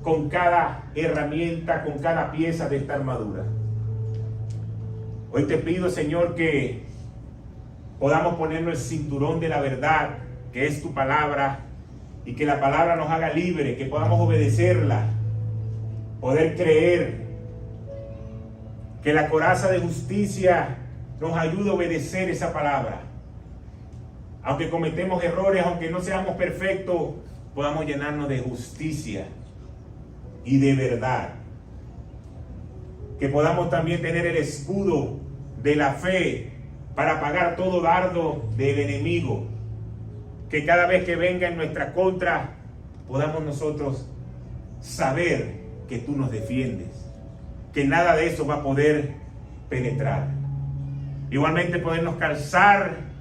con cada herramienta, con cada pieza de esta armadura. Hoy te pido, Señor, que podamos ponernos el cinturón de la verdad, que es tu palabra, y que la palabra nos haga libre, que podamos obedecerla, poder creer, que la coraza de justicia nos ayude a obedecer esa palabra. Aunque cometemos errores, aunque no seamos perfectos, podamos llenarnos de justicia y de verdad. Que podamos también tener el escudo de la fe para apagar todo dardo del enemigo. Que cada vez que venga en nuestra contra, podamos nosotros saber que tú nos defiendes. Que nada de eso va a poder penetrar. Igualmente podernos calzar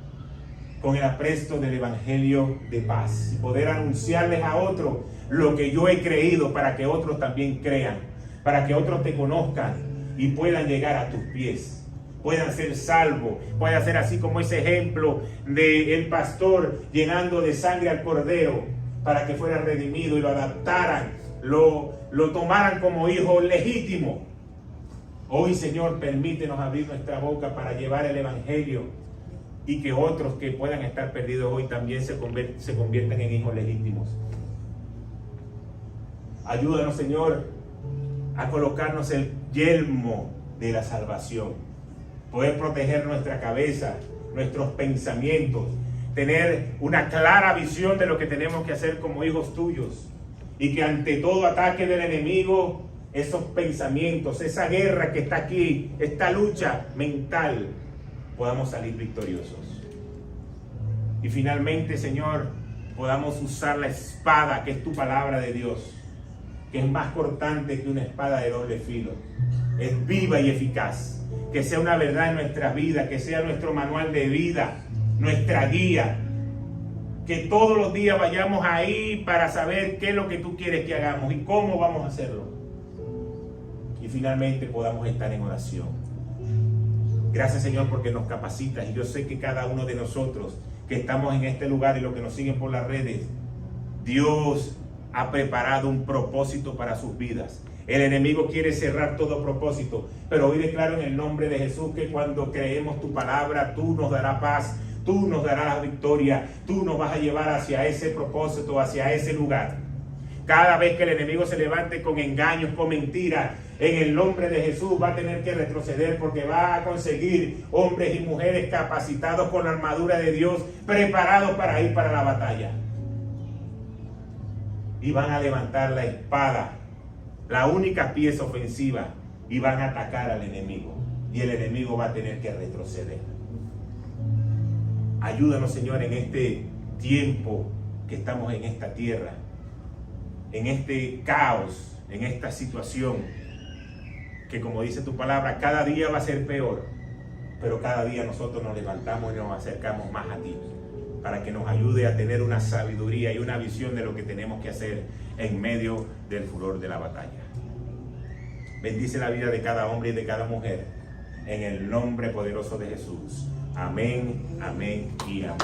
con el apresto del evangelio de paz y poder anunciarles a otros lo que yo he creído, para que otros también crean, para que otros te conozcan y puedan llegar a tus pies, puedan ser salvos, puedan ser así como ese ejemplo del pastor llenando de sangre al cordero para que fuera redimido y lo adaptaran, lo tomaran como hijo legítimo. Hoy, Señor, permítenos abrir nuestra boca para llevar el evangelio y que otros que puedan estar perdidos hoy también se conviertan en hijos legítimos. Ayúdanos, Señor, a colocarnos el yelmo de la salvación. Poder proteger nuestra cabeza, nuestros pensamientos, tener una clara visión de lo que tenemos que hacer como hijos tuyos. Y que ante todo ataque del enemigo, esos pensamientos, esa guerra que está aquí, esta lucha mental, podamos salir victoriosos. Y finalmente, Señor, podamos usar la espada que es tu palabra de Dios, que es más cortante que una espada de doble filo. Es viva y eficaz. Que sea una verdad en nuestra vida, que sea nuestro manual de vida, nuestra guía. Que todos los días vayamos ahí para saber qué es lo que tú quieres que hagamos y cómo vamos a hacerlo. Y finalmente podamos estar en oración. Gracias, Señor, porque nos capacitas. Y yo sé que cada uno de nosotros que estamos en este lugar y los que nos siguen por las redes, Dios ha preparado un propósito para sus vidas. El enemigo quiere cerrar todo propósito, pero hoy declaro en el nombre de Jesús que cuando creemos tu palabra, tú nos darás paz, tú nos darás la victoria, tú nos vas a llevar hacia ese propósito, hacia ese lugar. Cada vez que el enemigo se levante con engaños, con mentiras, en el nombre de Jesús va a tener que retroceder, porque va a conseguir hombres y mujeres capacitados con la armadura de Dios, preparados para ir para la batalla. Y van a levantar la espada, la única pieza ofensiva, y van a atacar al enemigo. Y el enemigo va a tener que retroceder. Ayúdanos, Señor, en este tiempo que estamos en esta tierra, en este caos, en esta situación, que como dice tu palabra, cada día va a ser peor, pero cada día nosotros nos levantamos y nos acercamos más a ti, para que nos ayude a tener una sabiduría y una visión de lo que tenemos que hacer en medio del furor de la batalla. Bendice la vida de cada hombre y de cada mujer, en el nombre poderoso de Jesús. Amén, amén y amén.